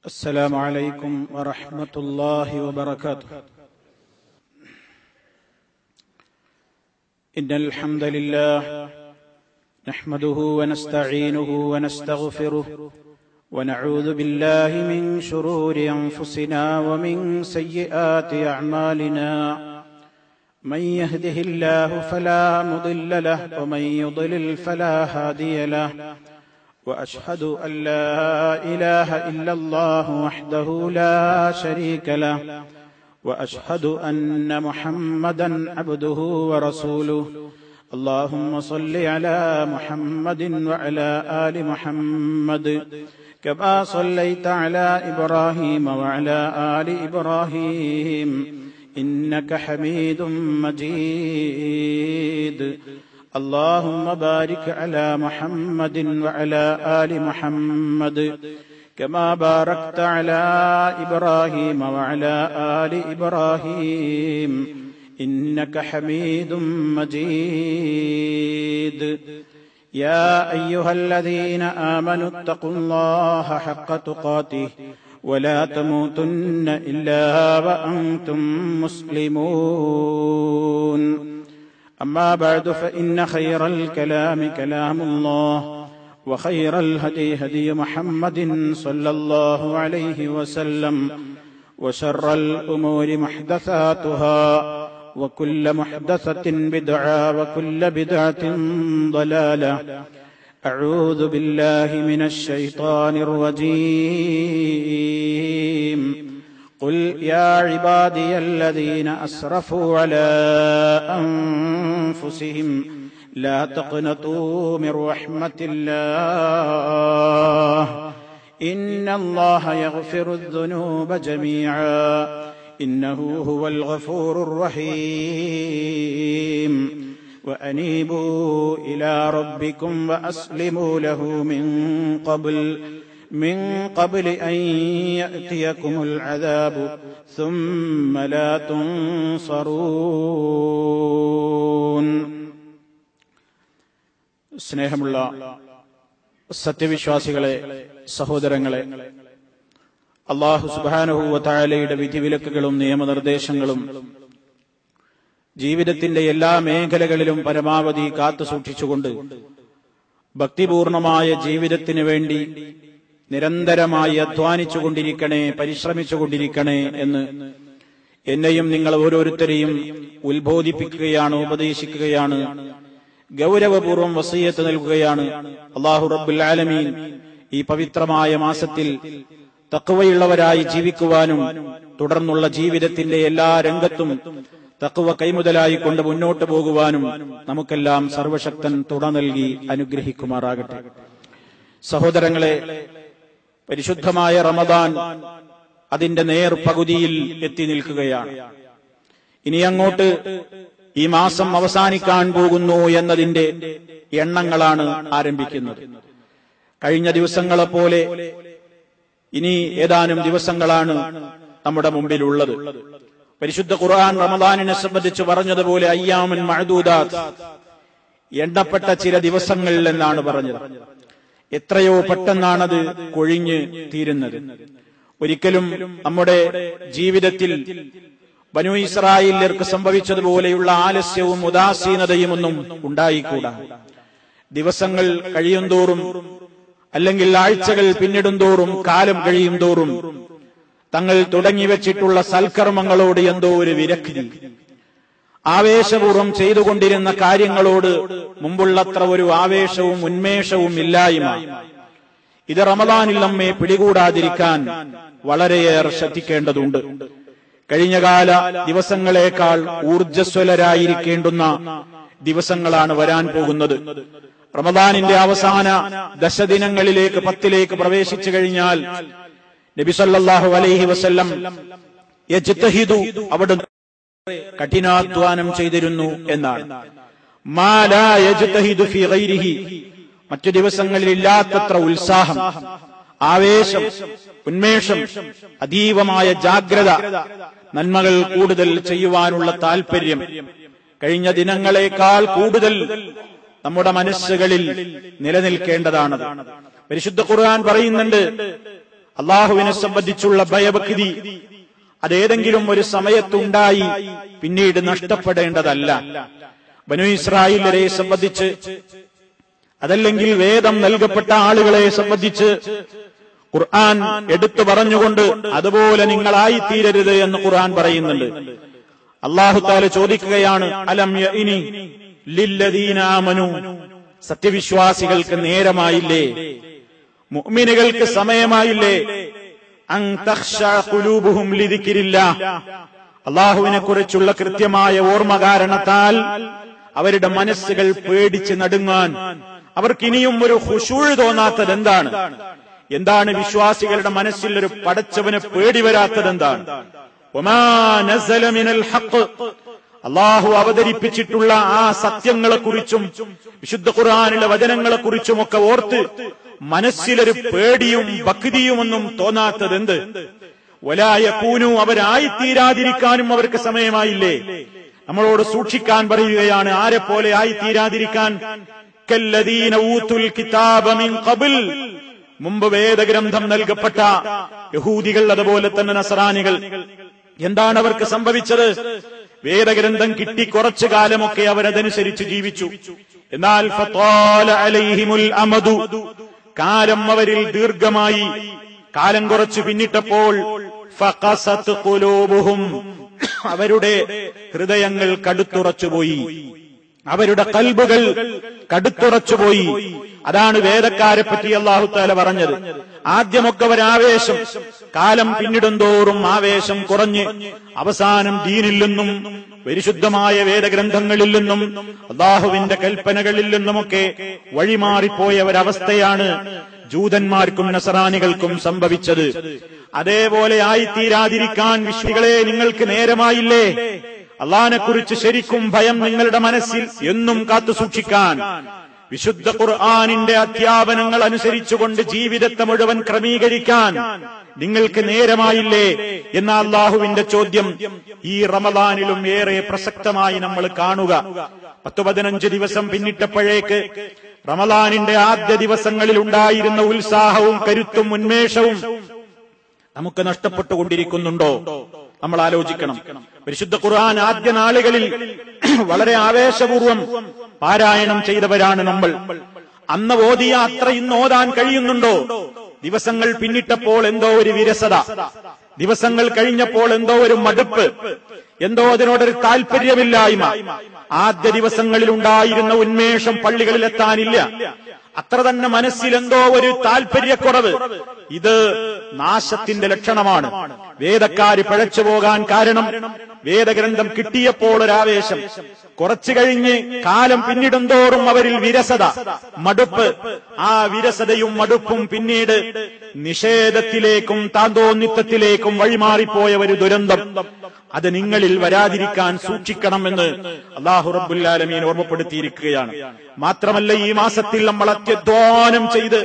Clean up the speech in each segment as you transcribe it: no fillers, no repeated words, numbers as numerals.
السلام عليكم ورحمة الله وبركاته. إن الحمد لله نحمده ونستعينه ونستغفره ونعوذ بالله من شرور أنفسنا ومن سيئات أعمالنا. من يهده الله فلا مضل له ومن يضلل فلا هادي له. وأشهد أن لا إله إلا الله وحده لا شريك له. وأشهد أن محمدا عبده ورسوله. اللهم صل على محمد وعلى آل محمد كما صليت على إبراهيم وعلى آل إبراهيم إنك حميد مجيد. اللهم بارك على محمد وعلى آل محمد كما باركت على إبراهيم وعلى آل إبراهيم إنك حميد مجيد. يا أيها الذين آمنوا اتقوا الله حق تقاته ولا تموتن إلا وأنتم مسلمون. أما بعد فإن خير الكلام كلام الله وخير الهدي هدي محمد صلى الله عليه وسلم وشر الأمور محدثاتها وكل محدثة بدعة وكل بدعة ضلالة. أعوذ بالله من الشيطان الرجيم. قل يا عبادي الذين أسرفوا على أنفسهم لا تقنطوا من رحمة الله إن الله يغفر الذنوب جميعا إنه هو الغفور الرحيم. وأنيبوا إلى ربكم وأسلموا له من قبل أن يأتيكم العذاب ثم لا تنصرون. സ്നേഹമുള്ള സത്യവിശ്വാസികളെ, സഹോദരങ്ങളെ, അല്ലാഹു സുബ്ഹാനഹു വ തആലയുടെ വിധിവിലക്കുകളും നിയമനിർദ്ദേശങ്ങളും ജീവിതത്തിന്റെ എല്ലാ മേഖലകളിലും പരമാവധി കാത്തുസൂക്ഷിച്ചുകൊണ്ട് ഭക്തിപൂർണമായ ജീവിതത്തിന് വേണ്ടി നിരന്തരമായി അധ്വാനിച്ചുകൊണ്ടിരിക്കണേ, പരിശ്രമിച്ചുകൊണ്ടിരിക്കണേ എന്ന് എന്നെയും നിങ്ങൾ ഓരോരുത്തരെയും ഉത്ബോധിപ്പിക്കുകയാണ്, ഉപദേശിക്കുകയാണ്, ഗൗരവപൂർവ്വം വസിയ്യത്ത് നൽകുകയാണ്. അല്ലാഹു റബ്ബുൽ ആലമീൻ ഈ പവിത്രമായ മാസത്തിൽ തഖ്വയുള്ളവരായി ജീവിക്കുവാനും തുടർന്നുള്ള ജീവിതത്തിന്റെ എല്ലാ രംഗത്തും തഖ്വ കൈമുതലായി കൊണ്ട് മുന്നോട്ട് പോകുവാനും നമുക്കെല്ലാം സർവശക്തൻ തുണ നൽകി അനുഗ്രഹിക്കുമാറാകട്ടെ. സഹോദരങ്ങളെ, പരിശുദ്ധമായ റമദാൻ അതിന്റെ നേർപകുതിയിൽ എത്തി നിൽക്കുകയാണ്. ഇനി അങ്ങോട്ട് ഈ മാസം അവസാനിക്കാൻ പോകുന്നു എന്നതിന്റെ എണ്ണങ്ങളാണ് ആരംഭിക്കുന്നത്. കഴിഞ്ഞ ദിവസങ്ങളെപ്പോലെ ഇനി ഏതാനും ദിവസങ്ങളാണ് നമ്മുടെ മുമ്പിലുള്ളത്. പരിശുദ്ധ ഖുർആൻ റമദാനിനെ സംബന്ധിച്ച് പറഞ്ഞതുപോലെ അയ്യാമുൻ മഅദൂദാത്ത്, എണ്ണപ്പെട്ട ചില ദിവസങ്ങൾ എന്നാണ് പറഞ്ഞത്. എത്രയോ പെട്ടെന്നാണത് കൊഴിഞ്ഞ് തീരുന്നത്. ഒരിക്കലും നമ്മുടെ ജീവിതത്തിൽ ബനൂ ഇസ്രായേലിയർക്ക് സംഭവിച്ചതുപോലെയുള്ള ആലസ്യവും ഉദാസീനതയും ഒന്നും ഉണ്ടായിക്കൂടാ. ദിവസങ്ങൾ കഴിയുന്തോറും അല്ലെങ്കിൽ ആഴ്ചകൾ പിന്നിടുന്തോറും കാലം കഴിയും തോറും തങ്ങൾ തുടങ്ങിവെച്ചിട്ടുള്ള സൽക്കർമ്മങ്ങളോട് എന്തോ ഒരു വിരക്തി, ആവേശപൂർവ്വം ചെയ്തുകൊണ്ടിരുന്ന കാര്യങ്ങളോട് മുമ്പുള്ളത്ര ഒരു ആവേശവും ഉന്മേഷവും ഇല്ലായ്മ. ഇത് റമദാനിൽ നമ്മെ പിടികൂടാതിരിക്കാൻ വളരെയേറെ ശ്രദ്ധിക്കേണ്ടതുണ്ട്. കഴിഞ്ഞകാല ദിവസങ്ങളെക്കാൾ ഊർജ്ജസ്വലരായിരിക്കേണ്ടുന്ന ദിവസങ്ങളാണ് വരാൻ പോകുന്നത്. റമദാനിന്റെ അവസാന ദശദിനങ്ങളിലേക്ക് 10ലേക്ക് പ്രവേശിച്ചു കഴിഞ്ഞാൽ നബി സല്ലല്ലാഹു അലൈഹി വസല്ലം യജ്തഹിദു, അവിടുന്ന് കഠിനാധ്വാനം ചെയ്തിരുന്നു എന്നാണ്. മാ ലാ യജ്തഹിദു ഫീ ഗൈരിഹി, മറ്റു ദിവസങ്ങളിൽ ഇല്ലാത്തത്ര ഉത്സാഹം, ആവേശം, ഉന്മേഷം, അതീവമായ ജാഗ്രത, നന്മകൾ കൂടുതൽ ചെയ്യുവാനുള്ള താൽപര്യം കഴിഞ്ഞ ദിനങ്ങളെക്കാൾ കൂടുതൽ നമ്മുടെ മനസ്സുകളിൽ നിലനിൽക്കേണ്ടതാണ്. പരിശുദ്ധ ഖുർആൻ പറയുന്നുണ്ട്, അള്ളാഹുവിനെ സംബന്ധിച്ചുള്ള ഭയഭക്തി അതേതെങ്കിലും ഒരു സമയത്തുണ്ടായി പിന്നീട് നഷ്ടപ്പെടേണ്ടതല്ല. ബനൂ ഇസ്രായേലിനെ സംബന്ധിച്ച്, അതല്ലെങ്കിൽ വേദം നൽകപ്പെട്ട ആളുകളെ സംബന്ധിച്ച് ഖുർആൻ എടുത്തു പറഞ്ഞുകൊണ്ട് അതുപോലെ നിങ്ങളായിത്തീരരുത് എന്ന് ഖുർആൻ പറയുന്നുണ്ട്. അല്ലാഹു തആല ചോദിക്കുകയാണ്, അലം യഇനി ലില്ലദീന ആമനു, സത്യവിശ്വാസികൾക്ക് നേരമായില്ലേ, മുഅ്മിനുകൾക്ക് സമയമായില്ലേ, അൻ തഖ്ശഅ ഖുലൂബുഹും ലിദിക്രില്ലാഹ്, അല്ലാഹുവിനെ കുറിച്ചുള്ള കൃത്യമായ ഓർമ്മ കാരണത്താൽ അവരുടെ മനസ്സുകൾ പേടിച്ച് നടുങ്ങാൻ, അവർക്കിനിയും ഒരു ഖുശൂഅ് തോന്നാത്തത് എന്താണ്? എന്താണ് വിശ്വാസികളുടെ മനസ്സിൽ ഒരു പടച്ചവനെ പേടി വരാത്തത് എന്താണ്? വമാ നസല മിനൽ ഹഖ്, അല്ലാഹു അവതരിപ്പിച്ചിട്ടുള്ള ആ സത്യങ്ങളെക്കുറിച്ചും വിശുദ്ധ ഖുർആനിലെ വചനങ്ങളെക്കുറിച്ചുമൊക്കെ ഓർത്ത് മനസ്സിലൊരു പേടിയും ഭക്തിയുമൊന്നും തോന്നാത്തത് എന്ത്? വലാ യകൂനു, അവരായിത്തീരാതിരിക്കാനും അവർക്ക് സമയമായില്ലേ? നമ്മളോട് സൂക്ഷിക്കാൻ പറയുകയാണ്. ആരെ പോലെ ആയിത്തീരാതിരിക്കാൻ? കല്ലദീന ഊതുൽ കിതാബ മിൻ ഖബൽ, മുമ്പ് വേദഗ്രന്ഥം നൽകപ്പെട്ട യഹൂദികൾ, അതുപോലെ തന്നെ നസറാനികൾ. എന്താണ് അവർക്ക് സംഭവിച്ചത്? വേദഗ്രന്ഥം കിട്ടി കുറച്ചു കാലമൊക്കെ അവരതനുസരിച്ച് ജീവിച്ചു. എന്നാൽ ഫത്വാല അലൈഹിമുൽ അമദു, കാലം അവരിൽ ദീർഘമായി. കാലം കുറച്ചു പിന്നിട്ടപ്പോൾ ഫഖസത് ഖുലൂബുഹും, അവരുടെ ഹൃദയങ്ങൾ കടുത്തുറച്ചുപോയി, അവരുടെ ഖൽബുകൾ കടുത്തുറച്ചുപോയി. അതാണ് വേദക്കാരെ പറ്റി അല്ലാഹു തആല പറഞ്ഞത്. ആദ്യമൊക്കെ ഒരാവേശം, കാലം പിന്നിടുന്തോറും ആവേശം കുറഞ്ഞ് അവസാനം ദീനിൽ നിന്നും പരിശുദ്ധമായ വേദഗ്രന്ഥങ്ങളിൽ നിന്നും അല്ലാഹുവിന്റെ കൽപ്പനകളിൽ നിന്നുമൊക്കെ വഴിമാറിപ്പോയ ഒരവസ്ഥയാണ് ജൂതന്മാർക്കും നസറാനികൾക്കും സംഭവിച്ചത്. അതേപോലെ ആയിത്തീരാതിരിക്കാൻ വിശ്വാസികളെ നിങ്ങൾക്ക് നേരമായില്ലേ? അല്ലാഹുവിനെക്കുറിച്ച് ശരിക്കും ഭയം നിങ്ങളുടെ മനസ്സിൽ എന്നും കാത്തു സൂക്ഷിക്കാൻ, വിശുദ്ധ ഖുർആനിന്റെ അധ്യാപനങ്ങൾ അനുസരിച്ചുകൊണ്ട് ജീവിതത്തെ മുഴുവൻ ക്രമീകരിക്കാൻ നിങ്ങൾക്ക് നേരമായില്ലേ എന്ന അല്ലാഹുവിന്റെ ചോദ്യം ഈ റമദാനിലും ഏറെ പ്രസക്തമായി നമ്മൾ കാണുക. 10-15 ദിവസം പിന്നിട്ടപ്പോഴേക്ക് റമദാനിന്റെ ആദ്യ ദിവസങ്ങളിൽ ഉണ്ടായിരുന്ന ഉത്സാഹവും കരുത്തും ഉന്മേഷവും നമുക്ക് നഷ്ടപ്പെട്ടുകൊണ്ടിരിക്കുന്നുണ്ടോ? നമ്മൾ ആലോചിക്കണം. പരിശുദ്ധ ഖുർആൻ ആദ്യ നാളുകളിൽ വളരെ ആവേശപൂർവ്വം പാരായണം ചെയ്തവരാണ് നമ്മൾ. അന്ന് ഓതിയ അത്ര ഇന്ന് ഓതാൻ കഴിയുന്നുണ്ടോ? ദിവസങ്ങൾ പിന്നിട്ടപ്പോൾ എന്തോ ഒരു വിരസത, ദിവസങ്ങൾ കഴിഞ്ഞപ്പോൾ എന്തോ ഒരു മടുപ്പ്, എന്തോ അതിനോടൊരു താല്പര്യമില്ലായ്മ. ആദ്യ ദിവസങ്ങളിൽ ഉണ്ടായിരുന്ന ഉന്മേഷം പള്ളികളിലെത്താനില്ല. അത്ര തന്നെ മനസ്സിൽ എന്തോ ഒരു താല്പര്യക്കുറവ്. ഇത് നാശത്തിന്റെ ലക്ഷണമാണ്. വേദക്കാര് പിഴച്ചു പോകാൻ കാരണം വേദഗ്രന്ഥം കിട്ടിയപ്പോൾ ഒരാവേശം, കുറച്ചു കഴിഞ്ഞ് കാലം പിന്നിടുന്തോറും അവരിൽ വിരസത, മടുപ്പ്. ആ വിരസതയും മടുപ്പും പിന്നീട് നിഷേധത്തിലേക്കും താന്തോന്നിത്വത്തിലേക്കും വഴിമാറിപ്പോയ ഒരു ദുരന്തം. അത് നിങ്ങളിൽ വരാതിരിക്കാൻ സൂക്ഷിക്കണമെന്ന് അല്ലാഹു റബ്ബുൽ ആലമീൻ ഓർമ്മപ്പെടുത്തിയിരിക്കുകയാണ്. മാത്രമല്ല, ഈ മാസത്തിൽ നമ്മൾ അത്യധ്വാനം ചെയ്ത്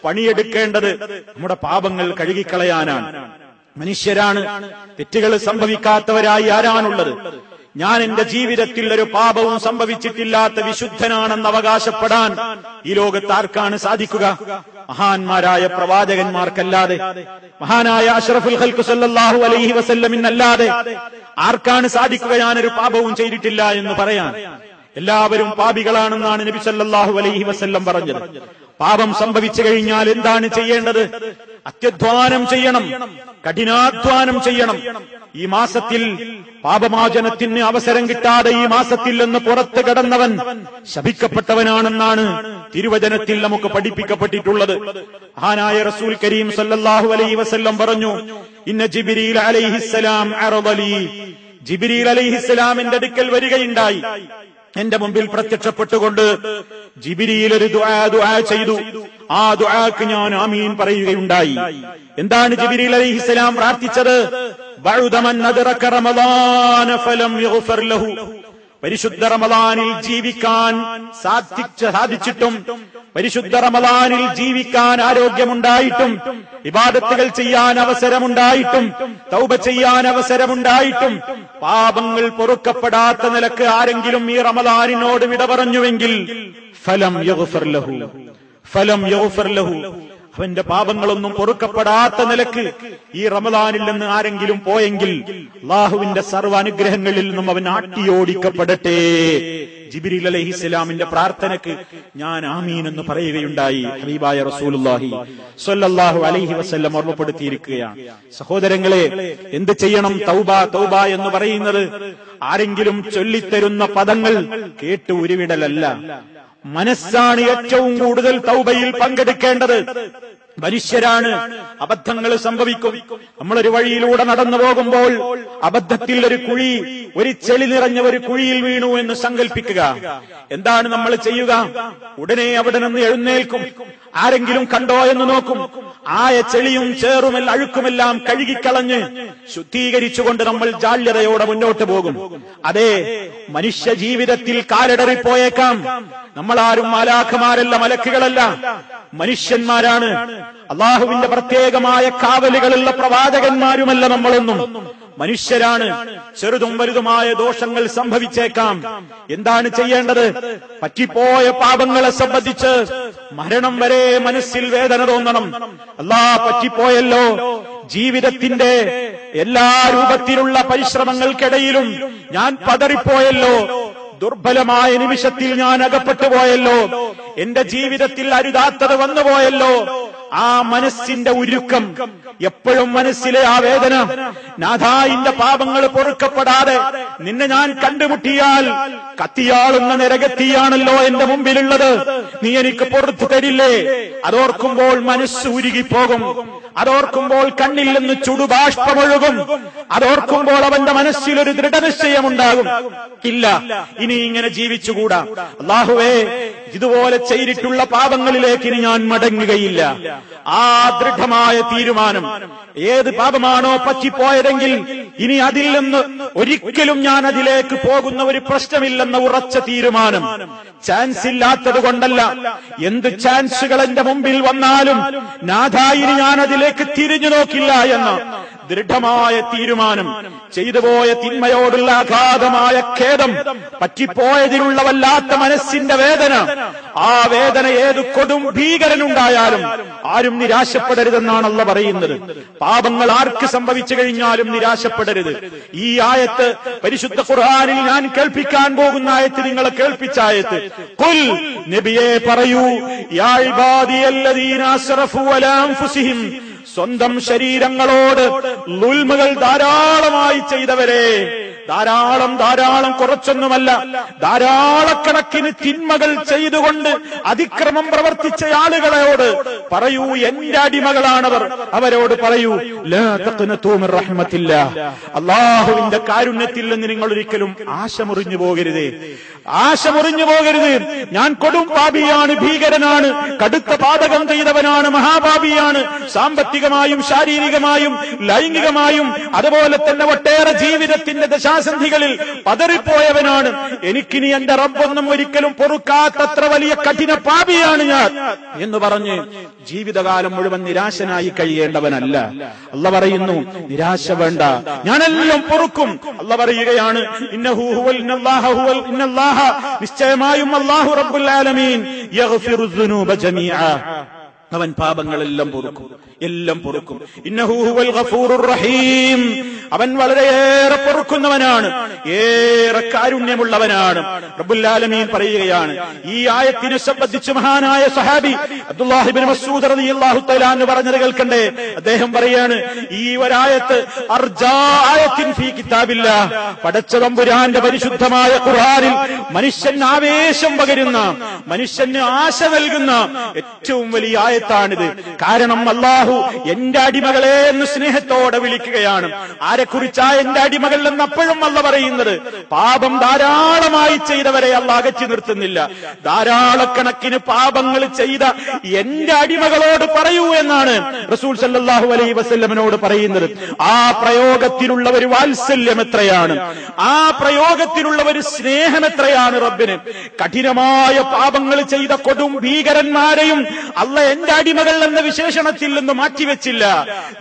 പണിയെടുക്കേണ്ടത് നമ്മുടെ പാപങ്ങൾ കഴുകിക്കളയാനാണ്. മനുഷ്യരാണ്, തെറ്റുകൾ സംഭവിക്കാത്തവരായി ആരാണുള്ളത്? ഞാൻ എന്റെ ജീവിതത്തിൽ ഒരു പാപവും സംഭവിച്ചിട്ടില്ലാത്ത വിശുദ്ധനാണെന്ന് അവകാശപ്പെടാൻ ഈ ലോകത്ത് ആർക്കാണ് സാധിക്കുക? മഹാന്മാരായ പ്രവാചകന്മാർക്കല്ലാതെ, മഹാനായ അഷ്റഫുൽ ഖൽഖ് സല്ലല്ലാഹു അലൈഹി വസല്ലമിനല്ലാതെ ആർക്കാണ് സാധിക്കുക ഞാനൊരു പാപവും ചെയ്തിട്ടില്ല എന്ന് പറയാൻ? എല്ലാവരും പാപികളാണെന്നാണ് നബി സല്ലല്ലാഹു അലൈഹി വസല്ലം പറഞ്ഞത്. പാപം സംഭവിച്ചു കഴിഞ്ഞാൽ എന്താണ് ചെയ്യേണ്ടത്? അത്യധ്വാനം ചെയ്യണം, കഠിനാധ്വാനം ചെയ്യണം. ഈ മാസത്തിൽ പാപമോചനത്തിന് അവസരം കിട്ടാതെ ഈ മാസത്തിൽ നിന്ന് പുറത്തു കടന്നവൻ ശപിക്കപ്പെട്ടവനാണെന്നാണ് തിരുവചനത്തിൽ നമുക്ക് പഠിപ്പിക്കപ്പെട്ടിട്ടുള്ളത്. മഹാനായ റസൂൽ കരീം സല്ലല്ലാഹു അലൈഹി വസല്ലം പറഞ്ഞു, ഇന്ന ജിബ്രീൽ അലൈഹിസ്സലാം അറദലി, ജിബ്രീൽ അലൈഹിസ്സലാമിന്റെ അടുക്കൽ വരികയുണ്ടായി. എന്റെ മുമ്പിൽ പ്രത്യക്ഷപ്പെട്ടുകൊണ്ട് ജിബ്രീൽ ഒരു ദുആ ചെയ്തു. ആ ദുആക്ക് ഞാൻ ആമീൻ പറയുകയുണ്ടായി. എന്താണ് ജിബ്രീൽ അലൈഹിസ്സലാം പ്രാർത്ഥിച്ചത്? ബഅദ മൻ അദ്റക റമളാന ഫലം യുഗ്ഫർ ലഹു, പരിശുദ്ധ റമളാനിൽ ജീവിക്കാൻ സാധിച്ചിട്ടും, പരിശുദ്ധ റമളാനിൽ ജീവിക്കാൻ ആരോഗ്യമുണ്ടായിട്ടും, ഇബാദത്തുകൾ ചെയ്യാൻ അവസരമുണ്ടായിട്ടും, തൗബ ചെയ്യാൻ അവസരമുണ്ടായിട്ടും പാപങ്ങൾ പൊറുക്കപ്പെടാത്ത നിലക്ക് ആരെങ്കിലും ഈ റമളാനിനോട് വിട പറഞ്ഞുവെങ്കിൽ ഫലം യുഗ്ഫർ ലഹു, ഫലം യുഗ്ഫർ ലഹു, അവന്റെ പാപങ്ങളൊന്നും പൊറുക്കപ്പെടാത്ത നിലക്ക് ഈ റമദാനിൽ നിന്ന് ആരെങ്കിലും പോയെങ്കിൽ അല്ലാഹുവിന്റെ സർവ്വ അനുഗ്രഹങ്ങളിൽ നിന്നും അവൻ ആട്ടിയോടിക്കപ്പെടട്ടെ. ജിബ്രീൽ അലൈഹിസ്സലാമിന്റെ പ്രാർത്ഥനയ്ക്ക് ഞാൻ ആമീൻ എന്ന് പറയുകയുണ്ടായി. ഹബീബായ റസൂലുള്ളാഹി സ്വല്ലല്ലാഹു അലൈഹി വസല്ലം ഓർമ്മപ്പെടുത്തിയിരിക്കുകയാണ്. സഹോദരങ്ങളെ, എന്ത് ചെയ്യണം? തൗബ തൗബ എന്ന് പറയുന്നത് ആരെങ്കിലും ചൊല്ലിത്തരുന്ന പദങ്ങൾ കേട്ട് ഉരുവിടലല്ല. മനസ്സാണ് ഏറ്റവും കൂടുതൽ തൗബയിൽ പങ്കെടുക്കേണ്ടത്. മനുഷ്യരാണ്, അബദ്ധങ്ങൾ സംഭവിക്കും. നമ്മളൊരു വഴിയിലൂടെ നടന്നു പോകുമ്പോൾ അബദ്ധത്തിൽ ഒരു കുഴി, ഒരു ചെളി നിറഞ്ഞ ഒരു കുഴിയിൽ വീണു എന്ന് സങ്കല്പിക്കുക. എന്താണ് നമ്മൾ ചെയ്യുക? ഉടനെ അവിടെ നിന്ന് എഴുന്നേൽക്കും. ആരെങ്കിലും കണ്ടോ എന്ന് നോക്കും. ആയ ചെളിയും ചേറുമെല്ലാം അഴുക്കുമെല്ലാം കഴുകിക്കളഞ്ഞ് ശുദ്ധീകരിച്ചുകൊണ്ട് നമ്മൾ ജാള്യതയോടെ മുന്നോട്ട് പോകും. അതെ, മനുഷ്യ ജീവിതത്തിൽ കാലിടറിപ്പോയേക്കാം. നമ്മളാരും മാലാഖമാരല്ല, മലക്കുകളല്ല, മനുഷ്യന്മാരാണ്. അള്ളാഹുവിന്റെ പ്രത്യേകമായ കാവലുകളുള്ള പ്രവാചകന്മാരുമല്ല നമ്മളൊന്നും. മനുഷ്യരാണ്. ചെറുതും വലുതുമായ ദോഷങ്ങൾ സംഭവിച്ചേക്കാം. എന്താണ് ചെയ്യേണ്ടത്? പറ്റിപ്പോയ പാപങ്ങളെ സംബന്ധിച്ച് മരണം വരെ മനസ്സിൽ വേദന തോന്നണം. പറ്റിപ്പോയല്ലോ. ജീവിതത്തിന്റെ എല്ലാ രൂപത്തിലുള്ള പരിശ്രമങ്ങൾക്കിടയിലും ഞാൻ പതറിപ്പോയല്ലോ. ദുർബലമായ നിമിഷത്തിൽ ഞാൻ അകപ്പെട്ടു പോയല്ലോ. എന്റെ ജീവിതത്തിൽ അരുതാത്തത് വന്നുപോയല്ലോ. ആ മനസ്സിന്റെ ഉരുക്കം, എപ്പോഴും മനസ്സിലെ ആ വേദന, നാഥായിന്റെ പാപങ്ങൾ പൊറുക്കപ്പെടാതെ നിന്നെ ഞാൻ കണ്ടുമുട്ടിയാൽ കത്തിയാളുന്ന നരകത്തിയാണല്ലോ എന്റെ മുമ്പിലുള്ളത്. നീ എനിക്ക് പൊറുത്തു തരില്ലേ? അതോർക്കുമ്പോൾ മനസ്സ് ഉരുകിപ്പോകും. അതോർക്കുമ്പോൾ കണ്ണിൽ നിന്ന് ചുടുബാഷ്പമൊഴുകും. അതോർക്കുമ്പോൾ അവന്റെ മനസ്സിലൊരു ദൃഢനിശ്ചയമുണ്ടാകും. ഇല്ല, ഇനി ഇങ്ങനെ ജീവിച്ചുകൂടാ. അല്ലാഹുവേ, ഇതുപോലെ ചെയ്തിട്ടുള്ള പാപങ്ങളിലേക്ക് ഇനി ഞാൻ മടങ്ങുകയില്ല. ആ ദൃഢമായ തീരുമാനം, ഏത് പാപമാണോ പറ്റിപ്പോയതെങ്കിൽ ഇനി അതിൽ നിന്ന് ഒരിക്കലും ഞാൻ അതിലേക്ക് പോകുന്ന ഒരു പ്രശ്നമില്ലെന്ന ഉറച്ച തീരുമാനം. ചാൻസ് ഇല്ലാത്തത് കൊണ്ടല്ല, എന്ത് ചാൻസുകൾ എന്റെ മുമ്പിൽ വന്നാലും നാഥായിന് ഞാൻ അതിലേക്ക് തിരിഞ്ഞു നോക്കില്ല എന്ന ദൃഢമായ തീരുമാനം. ചെയ്തുപോയ തിന്മയോടുള്ള അഗാധമായ ഖേദം, പറ്റിപ്പോയതിലുള്ള വല്ലാത്ത മനസ്സിന്റെ വേദന, ആ വേദന ഏത് കൊടും ഭീകരനുണ്ടായാലും ആരും നിരാശപ്പെടരുതെന്നാണ് അല്ലാഹു പറയുന്നത്. പാപങ്ങൾ ആർക്ക് സംഭവിച്ചു കഴിഞ്ഞാലും നിരാശപ്പെടരുത്. ഈ ആയത്ത് പരിശുദ്ധ ഖുർആനിൽ ഞാൻ കേൾപ്പിക്കാൻ പോകുന്ന ആയത്ത് നിങ്ങളെ കേൾപ്പിച്ച ആയത്ത്. ഖുൽ, നബിയെ പറയൂ, യാ ഇബാദിയല്ലദീന അസ്റഫു അലാ അൻഫുസിഹിം, സ്വന്തം ശരീരങ്ങളോട് ളുൽമുകൾ ധാരാളമായി ചെയ്തവരെ, ധാരാളം കുറച്ചൊന്നുമല്ല, ധാരാളക്കണക്കിന് തിന്മകൾ ചെയ്തുകൊണ്ട് അതിക്രമം പ്രവർത്തിച്ച ആളുകളോട് പറയൂ, എന്റെ അടിമകളാണവർ. അവരോട് പറയൂ, ലാ തഖ്നതു മിർ റഹ്മത്തില്ലാഹ്, അല്ലാഹുവിന്റെ കാരുണ്യത്തിൽ നിന്ന് നിങ്ങൾ ഒരിക്കലും ആശ മുറിഞ്ഞു പോകരുത്. ഞാൻ കൊടും പാപിയാണ്, ഭീകരനാണ്, കടുത്ത പാതകം ചെയ്തവനാണ്, മഹാപാപിയാണ്. സാമ്പത്തികമായും ശാരീരികമായും ലൈംഗികമായും അതുപോലെ തന്നെ ഒട്ടേറെ ജീവിതത്തിന്റെ ദശാസന്ധികളിൽ പതറിപ്പോയവനാണ്. എനിക്കിനി എന്റെ റബ്ബൊന്നും ഒരിക്കലും പൊറുക്കാത്തത്ര വലിയ കഠിന പാപിയാണ് ഞാൻ എന്ന് പറഞ്ഞ് ജീവിതകാലം മുഴുവൻ നിരാശനായി കഴിയേണ്ടവനല്ല. അല്ലാഹു പറയുന്നു, നിരാശ വേണ്ട, ഞാനെല്ലാം പൊറുക്കും. അല്ലാഹു പറയുകയാണ്, നിശ്ചയമായും അല്ലാഹു റബ്ബുൽ ആലമീൻ യഗ്ഫിറു ദുനൂബ ജമീഅ, അവൻ പാപങ്ങളെല്ലാം പൊറുക്കും, എല്ലാം പൊറുക്കും. ഇന്നഹു ഹുവൽ ഗഫൂറുർ റഹീം, അവൻ വളരെയേറെ പൊറുക്കുന്നവനാണ്, ഏറെ കാരുണ്യമുള്ളവനാണ്. റബ്ബുൽ ആലമീൻ പറയുകയാണ്. ഈ ആയത്തിനെ സംബന്ധിച്ച് മഹാനായ സഹാബി അബ്ദുല്ലാഹി ഇബ്നു മസ്ഊദ് റളിയല്ലാഹു തആല അൻഹു പറഞ്ഞത് കേൾക്കണ്ടേ? അദ്ദേഹം പറയാണ്, ഈ ഒരായത്ത് അർജാ ആയത്തിൻ ഫീ കിതാബില്ലാഹ്, പടച്ച തമ്പുരാന്റെ പരിശുദ്ധമായ ഖുർആനിൽ മനുഷ്യന് ആവേശം പകരുന്ന, മനുഷ്യന് ആശ നൽകുന്ന ഏറ്റവും വലിയ ആയത്താണിത്. കാരണം അല്ലാഹു എന്റെ അടിമകളെ എന്ന് സ്നേഹത്തോടെ വിളിക്കുകയാണ്. ആരെക്കുറിച്ചാ എന്റെ അടിമകൾ എന്ന് അപ്പോഴും അല്ലാഹു പറയുന്നത്? പാപം ധാരാളമായി ചെയ്തവരെ അല്ലാഹു അകറ്റി നിർത്തുന്നില്ല. ധാരാളക്കണക്കിന് പാപങ്ങൾ ചെയ്ത എന്റെ അടിമകളോട് പറയൂ എന്നാണ് റസൂൽ സല്ലല്ലാഹു അലൈഹി വസല്ലമയോട് പറയുന്നത്. ആ പ്രയോഗത്തിലുള്ള ഒരു വാത്സല്യം എത്രയാണ്, ആ പ്രയോഗത്തിലുള്ള ഒരു സ്നേഹം എത്രയാണ് റബ്ബിന്. കഠിനമായ പാപങ്ങൾ ചെയ്ത കൊടും ഭീകരന്മാരെയും അല്ലാഹു എന്റെ അടിമകൾ എന്ന വിശേഷണത്തിൽ നിന്ന് മാറ്റിവെച്ചില്ല.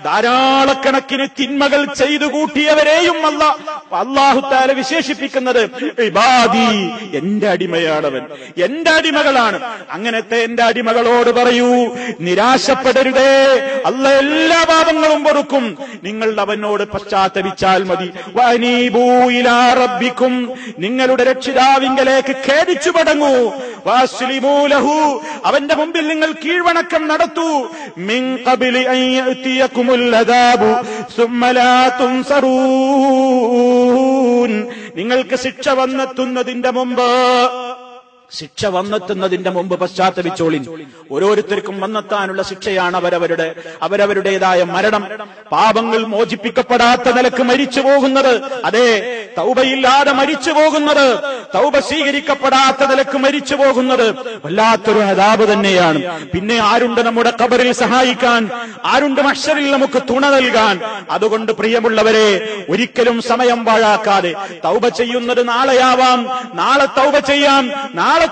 ധാരാളക്കണക്കിന് തിന്മകൾ ചെയ്തു കൂട്ടിയവരെയും അല്ലാഹു തആല വിശേഷിപ്പിക്കുന്നത് ഇബാദി, എന്റെ അടിമയാണവൻ, എന്റെ അടിമകളാണ്. അങ്ങനത്തെ എന്റെ അടിമകളോട് പറയൂ, നിരാശപ്പെടരുതേ, അല്ലാഹ് എല്ലാ പാപങ്ങളും പൊറുക്കും, നിങ്ങൾ അവനോട് പശ്ചാത്തപിച്ചാൽ മതി. വഅനീബൂ ഇലാ റബ്ബിക്കും, നിങ്ങളുടെ രക്ഷിതാവിങ്കലേക്ക് ഖേദിച്ചു മടങ്ങൂ. വഅസ്ലിമൂ ലഹു, അവന്റെ മുമ്പിൽ നിങ്ങൾ കീഴ്വണക്കം നടത്തൂ. മിൻ ഖബ്ലി അൻ യഅതിയകുമുൽ അദാബു സുമ്മ ലാ തുൻസറൂൻ, നിങ്ങൾക്ക് ശിക്ഷ വന്നെത്തുന്നതിന്റെ മുമ്പ് പശ്ചാത്തപിച്ചോളിൻ. ഓരോരുത്തർക്കും വന്നെത്താനുള്ള ശിക്ഷയാണ് അവരവരുടേതായ മരണം. പാപങ്ങൾ മോചിപ്പിക്കപ്പെടാത്ത നിലക്ക് മരിച്ചു പോകുന്നത്, അതെ, തൗബയില്ലാതെ മരിച്ചു പോകുന്നത്, തൗബ സ്വീകരിക്കപ്പെടാത്ത നിലക്ക് മരിച്ചു പോകുന്നത് വല്ലാത്തൊരു അദാബ് തന്നെയാണ്. പിന്നെ ആരുണ്ട് നമ്മുടെ ഖബറിൽ സഹായിക്കാൻ? ആരുണ്ട് മഹ്ശറിൽ നമുക്ക് തുണ നൽകാൻ? അതുകൊണ്ട് പ്രിയമുള്ളവരെ, ഒരിക്കലും സമയം പാഴാക്കാതെ തൗബ ചെയ്യുന്നത് നാളെയാവാം, നാളെ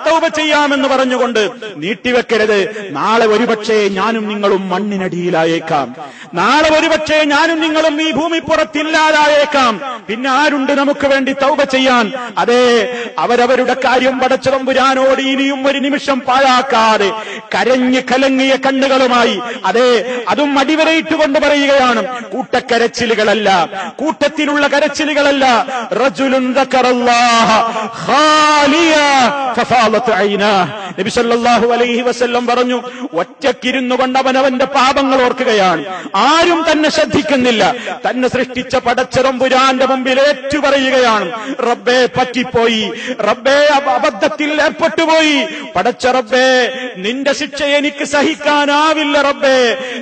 തൗബ ചെയ്യാമെന്ന് പറഞ്ഞുകൊണ്ട് നീട്ടിവെക്കരുത്. നാളെ ഒരുപക്ഷേ ഞാനും നിങ്ങളും മണ്ണിനടിയിലായേക്കാം, നാളെ ഒരുപക്ഷേ ഞാനും നിങ്ങളും ഈ ഭൂമിപ്പുറത്തില്ലാതായേക്കാം. പിന്നെ ആരുണ്ട് നമുക്ക് വേണ്ടി തൗബ ചെയ്യാൻ? അതെ, അവരവരുടെ കാര്യം പടച്ച തമ്പുരാനോട് ഇനിയും ഒരു നിമിഷം പാഴാക്കാതെ കരഞ്ഞ് കലങ്ങിയ കണ്ണുകളുമായി, അതെ, അതും അടിവരയിട്ടുകൊണ്ട് പറയുകയാണ്. കൂട്ടക്കരച്ചിലുകളല്ല, കൂട്ടത്തിലുള്ള കരച്ചിലുകളല്ല. റജുലുൻ ദക്കറല്ലാഹ ഖാലിയ ഫഫാലത് ഐനാഹ്. നബി സല്ലല്ലാഹു അലൈഹി വസല്ലം പറഞ്ഞു, ഒറ്റക്കിരുന്നു കൊണ്ട് അവനവന്റെ പാപങ്ങൾ ഓർക്കുകയാണ്. ആരും തന്നെ ശ്രദ്ധിക്കുന്നില്ല. തന്നെ സൃഷ്ടിച്ച പടച്ച തമ്പുരാന്റെ മുമ്പിൽ ഏറ്റുപറയുകയാണ്, റബ്ബേ പറ്റിപ്പോയി, റബ്ബേ അബദ്ധത്തിൽ ഏർപ്പെട്ടുപോയി, പടച്ച റബ്ബേ നിന്റെ ശിക്ഷ എനിക്ക് സഹിക്കാനാവില്ല റബ്ബേ,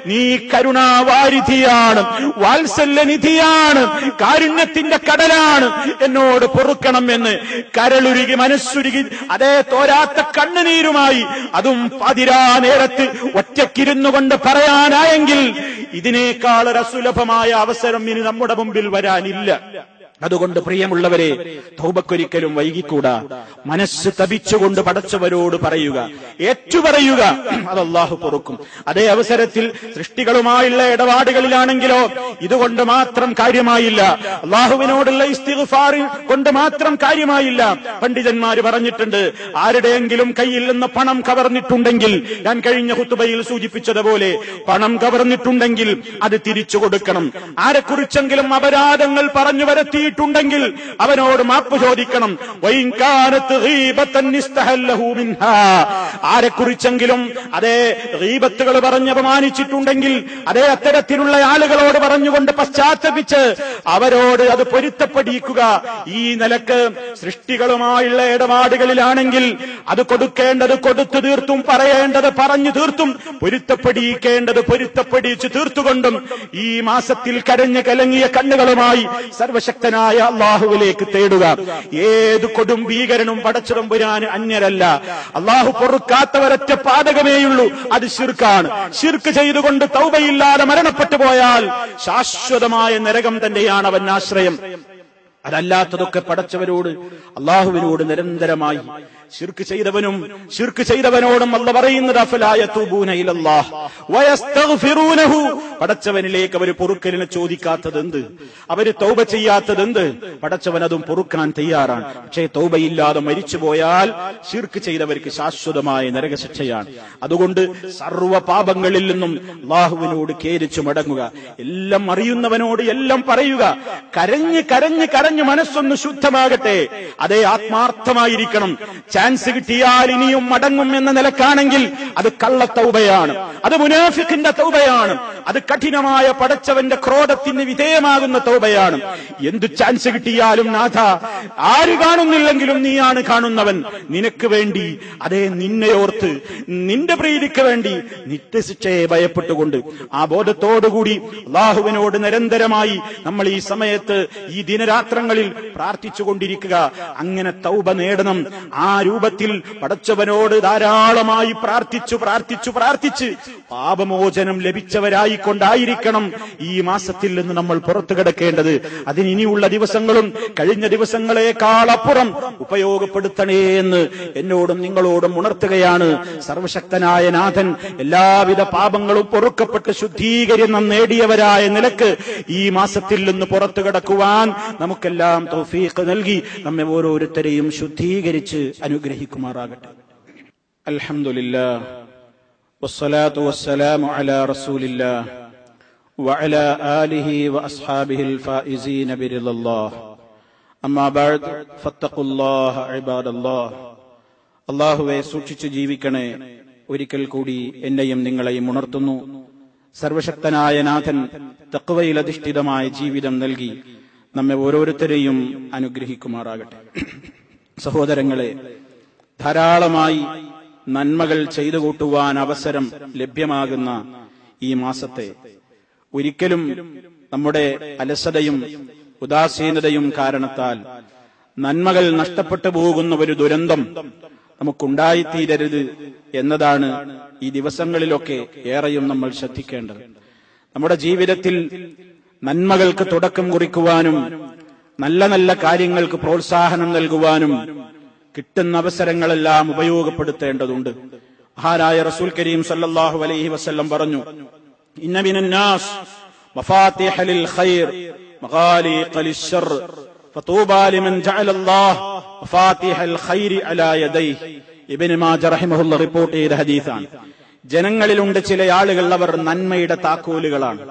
നീ കരുണാവാരിധിയാണ്, വാത്സല്യനിധിയാണ്, കാരുണ്യത്തിന്റെ കടലാണ്, എന്നോട് പൊറുക്കണം എന്ന് കരളുരുകി മനസ്സുരുകി, അതേ, തോരാത്ത കണ്ണുനീരുമായി, അതും പതിരാ നേരത്ത് ഒറ്റക്കിരുന്നു കൊണ്ട് പറയാനായെങ്കിൽ ഇതിനേക്കാളൊരു സുലഭമായ അവസരം ഇനി നമ്മുടെ മുമ്പിൽ വരാനില്ല. അതുകൊണ്ട് പ്രിയമുള്ളവരെ, തൗബക്കൊരിക്കലും വൈകിക്കൂടാ. മനസ്സ് തപിച്ചുകൊണ്ട് പടച്ചവരോട് പറയുക, ഏറ്റുപറയുക, അത് അല്ലാഹു പൊറുക്കും. അതേ അവസരത്തിൽ സൃഷ്ടികളുമായുള്ള ഇടപാടുകളിലാണെങ്കിലോ ഇതുകൊണ്ട് മാത്രം കാര്യമായില്ല, അല്ലാഹുവിനോടുള്ള ഇസ്തിഗ്ഫാർ കൊണ്ട് മാത്രം കാര്യമായില്ല. പണ്ഡിതന്മാര് പറഞ്ഞിട്ടുണ്ട്, ആരുടെയെങ്കിലും കയ്യിൽ നിന്ന് പണം കവർന്നിട്ടുണ്ടെങ്കിൽ, ഞാൻ കഴിഞ്ഞ ഖുതുബയിൽ സൂചിപ്പിച്ചതുപോലെ പണം കവർന്നിട്ടുണ്ടെങ്കിൽ അത് തിരിച്ചു കൊടുക്കണം. ആരെക്കുറിച്ചെങ്കിലും അപരാധങ്ങൾ പറഞ്ഞു വരുത്തി ണ്ടെങ്കിൽ അവനോട് മാപ്പ് ചോദിക്കണം. ആരെക്കുറിച്ചെങ്കിലും അതേ ഗീബത്തുകൾ പറഞ്ഞ് അപമാനിച്ചിട്ടുണ്ടെങ്കിൽ അതേ അത്തരത്തിലുള്ള ആളുകളോട് പറഞ്ഞുകൊണ്ട് പശ്ചാത്തപിച്ച് അവരോട് അത് പൊരുത്തപ്പെടിക്കുക. ഈ നിലക്ക് സൃഷ്ടികളുമായുള്ള ഇടപാടുകളിലാണെങ്കിൽ അത് കൊടുക്കേണ്ടത് കൊടുത്തു തീർത്തും, പറയേണ്ടത് പറഞ്ഞു തീർത്തും, പൊരുത്തപ്പെടിക്കേണ്ടത് പൊരുത്തപ്പെടിച്ച് തീർത്തുകൊണ്ടും ഈ മാസത്തിൽ കരഞ്ഞു കലങ്ങിയ കണ്ണുകളുമായി സർവശക്തനായ അല്ലാഹുവിലേക്ക് തേടുക. ഏത് കൊടും ഭീകരനും പടച്ചതമ്പുരാന് അന്യരല്ല. അല്ലാഹു പൊറുക്കാത്തവരൊറ്റ പാതകമേയുള്ളൂ, അത് ശിർക്കാണ്. ശിർക്ക് ചെയ്തുകൊണ്ട് തൗബയില്ലാതെ മരണപ്പെട്ടു പോയാൽ ശാശ്വതമായ നരകം തന്നെയാണ് അവൻ ആശ്രയം. അതല്ലാത്തതൊക്കെ പടച്ചവരോട് അല്ലാഹുവിനോട് നിരന്തരമായി ശിർക്ക് ചെയ്തവനും ശിർക്ക് ചെയ്തവനോടും അല്ലാഹു പറയുന്നത് അഫലാ യതൂബൂന ഇലല്ലാഹ് വയസ്തഗ്ഫിറൂനഹു, പടച്ചവനിലേക്ക് അവർ പൊറുക്കലിനെ ചോദിക്കാത്തത് എന്ത്, അവര് തൗബ ചെയ്യാത്തത് എന്ത്? പടച്ചവൻ അതും പൊറുക്കാൻ തയ്യാറാണ്. പക്ഷേ തൗബയില്ലാതെ മരിച്ചുപോയാൽ ശിർക്ക് ചെയ്തവർക്ക് ശാശ്വതമായ നരകശിക്ഷയാണ്. അതുകൊണ്ട് സർവ്വ പാപങ്ങളിൽ നിന്നും അല്ലാഹുവിനോട് ഖേദിച്ചു മടങ്ങുക. എല്ലാം അറിയുന്നവനോട് എല്ലാം പറയുക. കരഞ്ഞ് കരഞ്ഞ് കരഞ്ഞ് മനസ്സൊന്ന് ശുദ്ധമാകട്ടെ. അതേ, ആത്മാർത്ഥമായിരിക്കണം. ചാൻസ് കിട്ടിയാൽ ഇനിയും മടങ്ങും എന്ന നിലക്കാണെങ്കിൽ അത് കള്ളത്തൗബയാണ്, അത് മുനാഫിഖിന്റെ തൗബയാണ്, അത് കഠിനമായ പടച്ചവന്റെ ക്രോധത്തിന് വിധേയമാകുന്ന തൗബയാണ്. എന്തു ചാൻസ് കിട്ടിയാലും നാഥ, ആര് കാണുന്നില്ലെങ്കിലും നീയാണ് കാണുന്നവൻ, നിനക്ക് വേണ്ടി, അതേ, നിന്നെയോർത്ത്, നിന്റെ പ്രീതിക്ക് വേണ്ടി നിത്യശിക്ഷയെ ഭയപ്പെട്ടുകൊണ്ട് ആ ബോധത്തോടുകൂടി അല്ലാഹുവിനോട് നിരന്തരമായി നമ്മൾ ഈ സമയത്ത് ഈ ദിനരാത്രങ്ങളിൽ പ്രാർത്ഥിച്ചുകൊണ്ടിരിക്കുക. അങ്ങനെ തൗബ നേടണം. ആ രൂപത്തിൽ പടച്ചവനോട് ധാരാളമായി പ്രാർത്ഥിച്ച് പാപമോചനം ലഭിച്ചവരായിക്കൊണ്ടായിരിക്കണം ഈ മാസത്തിൽ നിന്ന് നമ്മൾ പുറത്തു കിടക്കേണ്ടത്. അതിന് ഇനിയുള്ള ദിവസങ്ങളും കഴിഞ്ഞ ദിവസങ്ങളെക്കാൾ അപ്പുറം ഉപയോഗപ്പെടുത്തണേ എന്ന് എന്നോടും നിങ്ങളോടും ഉണർത്തുകയാണ്. സർവശക്തനായ നാഥൻ എല്ലാവിധ പാപങ്ങളും പൊറുക്കപ്പെട്ട് ശുദ്ധീകരണം നേടിയവരായ നിലക്ക് ഈ മാസത്തിൽ നിന്ന് പുറത്തു കിടക്കുവാൻ നമുക്കെല്ലാം തൗഫീഖ് നൽകി നമ്മെ ഓരോരുത്തരെയും ശുദ്ധീകരിച്ച് അനുഗ്രഹിക്കുമാറാകട്ടെ. അൽഹംദുലില്ലാഹ് വസ്സലാത്തു വസ്സലാമു അലാ റസൂലില്ലാഹ് വഅലാ ആലിഹി വഅസ്ഹാബിഹിൽ ഫായിസീന ബിറിദല്ലാഹ്. അമ്മാ ബഅദ് ഫത്തഖുല്ലാഹ ഇബാദല്ലാഹ്. അല്ലാഹുവേ, സൂക്ഷിച്ചു ജീവിക്കണേ. ഒരിക്കൽ കൂടി എന്നെയും നിങ്ങളെയും ഉണർത്തുന്നു. സർവശക്തനായ നാഥൻ തഖ്വയിൽ അധിഷ്ഠിതമായ ജീവിതം നൽകി നമ്മെ ഓരോരുത്തരെയും അനുഗ്രഹിക്കുമാറാകട്ടെ. സഹോദരങ്ങളെ, ധാരാളമായി നന്മകൾ ചെയ്തു കൂട്ടുവാൻ അവസരം ലഭ്യമാകുന്ന ഈ മാസത്തെ ഒരിക്കലും നമ്മുടെ അലസതയും ഉദാസീനതയും കാരണത്താൽ നന്മകൾ നഷ്ടപ്പെട്ടു പോകുന്ന ഒരു ദുരന്തം നമുക്കുണ്ടായിത്തീരരുത് എന്നതാണ് ഈ ദിവസങ്ങളിലൊക്കെ ഏറെയും നമ്മൾ ശ്രദ്ധിക്കേണ്ടത്. നമ്മുടെ ജീവിതത്തിൽ നന്മകൾക്ക് തുടക്കം കുറിക്കുവാനും നല്ല നല്ല കാര്യങ്ങൾക്ക് പ്രോത്സാഹനം നൽകുവാനും കിട്ടുന്ന അവസരങ്ങളെല്ലാം ഉപയോഗപ്പെടുത്തേണ്ടതുണ്ട്. മഹാനായ റസൂൽ കരീം സല്ലല്ലാഹു അലൈഹി വസല്ലം പറഞ്ഞു, ഇന്ന മിനന്നാസ് മഫാത്തിഹ ലിൽ ഖൈർ മഗാലിഖ ലിശ്ശർ ഫതൂബാ ലിമൻ ജഅലല്ലാഹു മഫാത്തിഹൽ ഖൈരി അലാ യദൈഹി. ഇബ്നു മാജ റഹിമഹുല്ലാഹ് റിപ്പോർട്ട് ചെയ്ത ഹദീസാണ്. ജനങ്ങളിലുണ്ട് ചില ആളുകൾ, അവർ നന്മയുടെ താക്കോലുകളാണ്.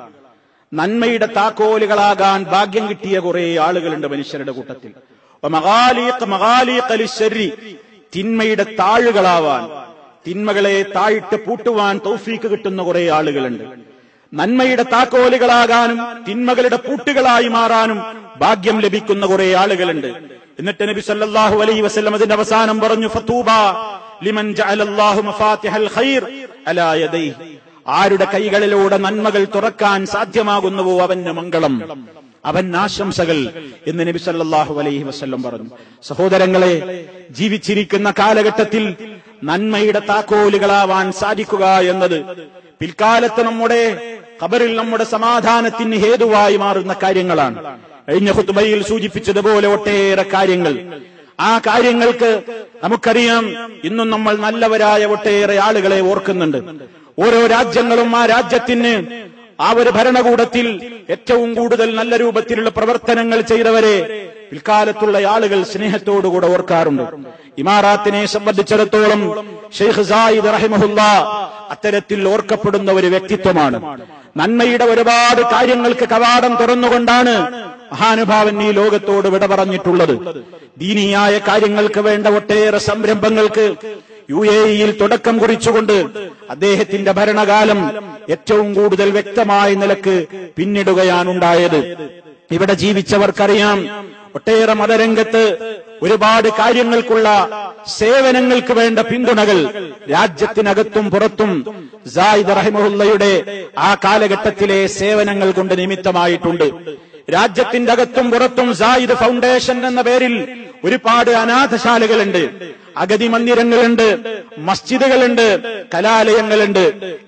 നന്മയുടെ താക്കോലുകളാകാൻ ഭാഗ്യം കിട്ടിയ കുറെ ആളുകളുണ്ട് മനുഷ്യരുടെ കൂട്ടത്തിൽ. തിന്മയുടെ താഴുകളാവാൻ, തിന്മകളെ താഴിട്ട് പൂട്ടുവാൻ തൗഫീക്ക് കിട്ടുന്ന കുറെ ആളുകളുണ്ട്. നന്മയുടെ താക്കോലുകളാകാനും തിന്മകളുടെ പൂട്ടുകളായി മാറാനും ഭാഗ്യം ലഭിക്കുന്ന കുറെ ആളുകളുണ്ട്. എന്നിട്ട് നബി സല്ലല്ലാഹു അലൈഹി വസല്ലം അതിന്റെ അവസാനം പറഞ്ഞു, ഫതൂബാ ലിമൻ ജഅലല്ലാഹു മഫാത്തിഹൽ ഖൈർ അലാ യദൈഹി. ആരുടെ കൈകളിലൂടെ നന്മകൾ തുറക്കാൻ സാധ്യമാകുന്നുവോ അവന് മംഗളം, അവൻ ആശംസകൾ എന്ന് നബി സല്ലല്ലാഹു അലൈഹി വസല്ലം പറഞ്ഞു. സഹോദരങ്ങളെ, ജീവിച്ചിരിക്കുന്ന കാലഘട്ടത്തിൽ നന്മയുടെ താക്കോലുകളാവാൻ സാധിക്കുക എന്നത് പിൽക്കാലത്ത് നമ്മുടെ ഖബറിൽ നമ്മുടെ സമാധാനത്തിന് ഹേതുവായി മാറുന്ന കാര്യങ്ങളാണ്. കഴിഞ്ഞ ഖുത്ബയിൽ സൂചിപ്പിച്ചതുപോലെ ഒട്ടേറെ കാര്യങ്ങൾ. ആ കാര്യങ്ങൾക്ക് നമുക്കറിയാം, ഇന്നും നമ്മൾ നല്ലവരായ ഒട്ടേറെ ആളുകളെ ഓർക്കുന്നുണ്ട്. ഓരോ രാജ്യങ്ങളും ആ രാജ്യത്തിന് ആ ഒരു ഭരണകൂടത്തിൽ ഏറ്റവും കൂടുതൽ നല്ല രൂപത്തിലുള്ള പ്രവർത്തനങ്ങൾ ചെയ്തവരെ പിൽക്കാലത്തുള്ള ആളുകൾ സ്നേഹത്തോടുകൂടെ ഓർക്കാറുണ്ട്. ഇമാറാത്തിനെ സംബന്ധിച്ചിടത്തോളം ഷെയ്ഖ് സായിദ് റഹിമഹുല്ലാഹ് അത്തരത്തിൽ ഓർക്കപ്പെടുന്ന ഒരു വ്യക്തിത്വമാണ്. നന്മയുടെ ഒരുപാട് കാര്യങ്ങൾക്ക് കവാടം തുറന്നുകൊണ്ടാണ് മഹാനുഭാവൻ ഈ ലോകത്തോട് വിട പറഞ്ഞിട്ടുള്ളത്. ദീനിയായ കാര്യങ്ങൾക്ക് വേണ്ട ഒട്ടേറെ സംരംഭങ്ങൾക്ക് UAE-യിൽ തുടക്കം കുറിച്ചുകൊണ്ട് അദ്ദേഹത്തിന്റെ ഭരണകാലം ഏറ്റവും കൂടുതൽ വ്യക്തമായ നിലക്ക് പിന്നിടുകയാണുണ്ടായത്. ഇവിടെ ജീവിച്ചവർക്കറിയാം, ഒട്ടേറെ മതരംഗത്ത് ഒരുപാട് കാര്യങ്ങൾക്കുള്ള സേവനങ്ങൾക്ക് വേണ്ട പിന്തുണകൾ രാജ്യത്തിനകത്തും പുറത്തും സായിദ് റഹിമഹുല്ലയുടെ ആ കാലഘട്ടത്തിലെ സേവനങ്ങൾ കൊണ്ട് നിമിത്തമായിട്ടുണ്ട്. രാജ്യത്തിന്റെ അകത്തും പുറത്തും സായിദ് ഫൗണ്ടേഷൻ എന്ന പേരിൽ ഒരുപാട് അനാഥശാലകളുണ്ട്, അഗതി മന്ദിരങ്ങളുണ്ട്, മസ്ജിദുകളുണ്ട്, കലാലയങ്ങളുണ്ട്.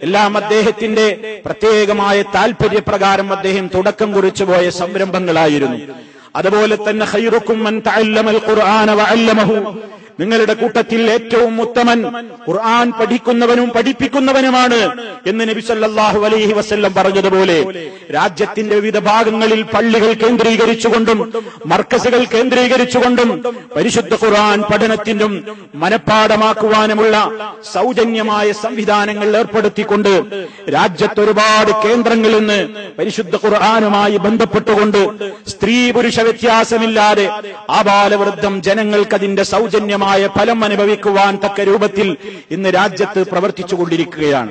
എല്ലാം അദ്ദേഹത്തിന്റെ പ്രത്യേകമായ താൽപര്യപ്രകാരം അദ്ദേഹം തുടക്കം കുറിച്ചുപോയ സംരംഭങ്ങളായിരുന്നു. അതുപോലെ തന്നെ ഖൈറുക്കും മൻ തഅല്ലമൽ ഖുർആന വഅല്ലമഹു, നിങ്ങളുടെ കൂട്ടത്തിൽ ഏറ്റവും ഉത്തമൻ ഖുർആൻ പഠിക്കുന്നവനും പഠിപ്പിക്കുന്നവനുമാണ് എന്ന് നബി സല്ലല്ലാഹു അലൈഹി വസല്ലം പറഞ്ഞതുപോലെ രാജ്യത്തിന്റെ വിവിധ ഭാഗങ്ങളിൽ പള്ളികൾ കേന്ദ്രീകരിച്ചുകൊണ്ടും മർക്കസുകൾ കേന്ദ്രീകരിച്ചുകൊണ്ടും പരിശുദ്ധ ഖുർആൻ പഠനത്തിനും മനഃപ്പാഠമാക്കുവാനുമുള്ള സൗജന്യമായ സംവിധാനങ്ങൾ ഏർപ്പെടുത്തിക്കൊണ്ട് രാജ്യത്ത് ഒരുപാട് കേന്ദ്രങ്ങളിൽ നിന്ന് പരിശുദ്ധ ഖുർആനുമായി ബന്ധപ്പെട്ടുകൊണ്ട് സ്ത്രീ പുരുഷ വ്യത്യാസമില്ലാതെ ആബാലവൃദ്ധം ജനങ്ങൾക്കതിന്റെ സൗജന്യമായ ഫലം അനുഭവിക്കുവാൻ തക്ക രൂപത്തിൽ ഇന്ന് രാജ്യത്ത് പ്രവർത്തിച്ചുകൊണ്ടിരിക്കുകയാണ്.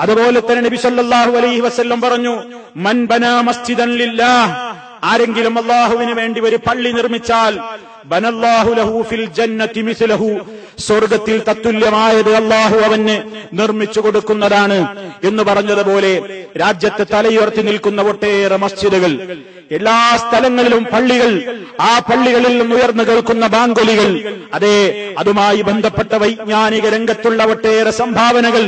അതുപോലെ തന്നെ നബി സല്ലല്ലാഹു അലൈഹി വസല്ലം പറഞ്ഞു, മൻ ബനാ മസ്ജിദൻ ലില്ലാഹ്, ആരെങ്കിലും അല്ലാഹുവിന് വേണ്ടി ഒരു പള്ളി നിർമ്മിച്ചാൽ ബനല്ലാഹു ലഹു ഫിൽ ജന്നതി മിസ്ലഹു, സ്വർഗ്ഗത്തിൽ തത്തുല്യമായത് അല്ലാഹു അവന് നിർമ്മിച്ചു കൊടുക്കുന്നതാണ് എന്ന് പറഞ്ഞതുപോലെ രാജ്യത്ത് തലയുയർത്തി നിൽക്കുന്ന ഒട്ടേറെ മസ്ജിദുകൾ എല്ലാ സ്ഥലങ്ങളിലും പള്ളികൾ, ആ പള്ളികളിൽ നിന്ന് ഉയർന്നു കേൾക്കുന്ന ബാങ്കൊലികൾ, അതെ, അതുമായി ബന്ധപ്പെട്ട വൈജ്ഞാനിക രംഗത്തുള്ള ഒട്ടേറെ സംഭാവനകൾ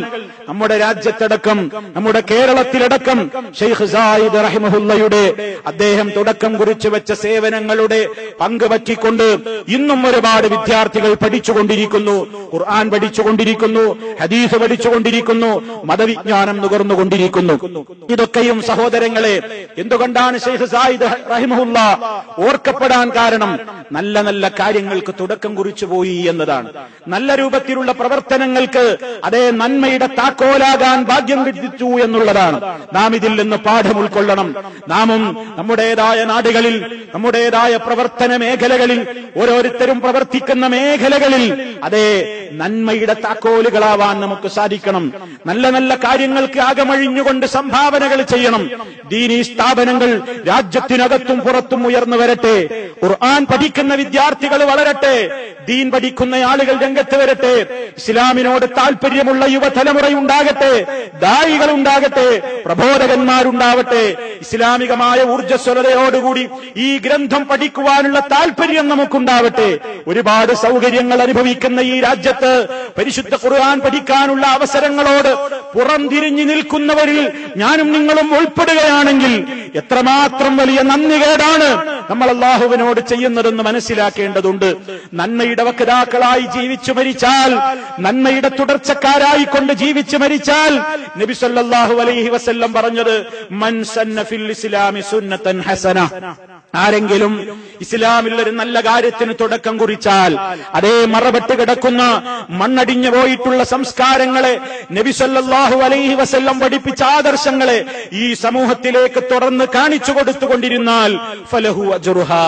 നമ്മുടെ രാജ്യത്തടക്കം, നമ്മുടെ കേരളത്തിലടക്കം ഷെയ്ഖ് സായിദ് റഹിമഹുല്ലയുടെ അദ്ദേഹം തുടക്കം കുറിച്ചു വെച്ച സേവനങ്ങളുടെ പങ്ക് പറ്റിക്കൊണ്ട് ഇന്നും ഒരുപാട് വിദ്യാർത്ഥികൾ പഠിച്ചുകൊണ്ടിരിക്കുന്നു, ഖുർആൻ പഠിച്ചുകൊണ്ടിരിക്കുന്നു, ഹദീസ് പഠിച്ചുകൊണ്ടിരിക്കുന്നു, മതവിജ്ഞാനം നുകർന്നുകൊണ്ടിരിക്കുന്നു. ഇതൊക്കെയും സഹോദരങ്ങളെ എന്തുകൊണ്ടാണ് ഷെയ്ഖ് സായിദ് റഹിമഹുല്ല ഓർക്കപ്പെടാൻ കാരണം? നല്ല നല്ല കാര്യങ്ങൾക്ക് തുടക്കം കുറിച്ചു പോയി എന്നതാണ്. നല്ല രൂപത്തിലുള്ള പ്രവർത്തനങ്ങൾക്ക് അതേ നന്മയുടെ താക്കോലാകാൻ ഭാഗ്യം ലഭിച്ചു എന്നുള്ളതാണ്. നാം ഇതിൽ നിന്ന് പാഠം ഉൾക്കൊള്ളണം. നാമും നമ്മുടേതായ നാടുകളിൽ, നമ്മുടേതായ പ്രവർത്തന മേഖലകളിൽ, ഓരോരുത്തരും പ്രവർത്തിക്കുന്ന മേഖലകളിൽ അതേ നന്മയുടെ താക്കോലുകളാവാൻ നമുക്ക് സാധിക്കണം. നല്ല നല്ല കാര്യങ്ങൾക്ക് ആകമഴിഞ്ഞുകൊണ്ട് സംഭാവനകൾ ചെയ്യണം. ദീനീ സ്ഥാപനങ്ങൾ രാജ്യത്തിനകത്തും പുറത്തും ഉയർന്നു വരട്ടെ. ഖുർആൻ പഠിക്കുന്ന വിദ്യാർത്ഥികൾ വളരട്ടെ. ദീൻ പഠിക്കുന്ന ആളുകൾ രംഗത്ത് വരട്ടെ. ഇസ്ലാമിനോട് താല്പര്യമുള്ള യുവതലമുറയുണ്ടാകട്ടെ, ദായികൾ ഉണ്ടാകട്ടെ, പ്രബോധകന്മാരുണ്ടാവട്ടെ. ഇസ്ലാമികമായ ഊർജ്ജസ്വലതയോടുകൂടി ഈ ഗ്രന്ഥം പഠിക്കുവാനുള്ള താല്പര്യം നമുക്കുണ്ടാവട്ടെ. ഒരുപാട് സൗകര്യങ്ങൾ അനുഭവിക്കുന്ന ഈ രാജ്യത്ത് പരിശുദ്ധ ഖുർആൻ പഠിക്കാനുള്ള അവസരങ്ങളോട് പുറംതിരിഞ്ഞു നിൽക്കുന്നവരിൽ ഞാനും നിങ്ങളും ഉൾപ്പെടുകയാണെങ്കിൽ എത്രമാത്രം വലിയ നന്ദികേടാണ് നമ്മൾ അല്ലാഹുവിനോട് ചെയ്യുന്നതെന്ന് മനസ്സിലാക്കേണ്ടതുണ്ട്. നന്മയുടെ വക്താക്കളായി ജീവിച്ചു മരിച്ചാൽ, നന്മയുടെ തുടർച്ചക്കാരായി കൊണ്ട് ജീവിച്ചു മരിച്ചാൽ നബി സല്ലല്ലാഹു അലൈഹി വസല്ലം പറഞ്ഞത് മൻ സന്ന ഫിൽ ഇസ്ലാമി സുന്നതൻ ഹസന, ആരെങ്കിലും ഇസ്ലാമിൽ ഒരു നല്ല കാര്യത്തിന് തുടക്കം കുറിച്ചാൽ, അതേ മറപെട്ട് കിടക്കുന്ന മണ്ണടിഞ്ഞു പോയിട്ടുള്ള സംസ്കാരങ്ങളെ, നബി സല്ലല്ലാഹു അലൈഹി വസല്ലം പഠിപ്പിച്ച ആദർശങ്ങളെ ഈ സമൂഹത്തിലേക്ക് തുറന്ന് കാണിച്ചു കൊടുത്തുകൊണ്ടിരുന്നാൽ ഫലഹു അജ്റുഹാ,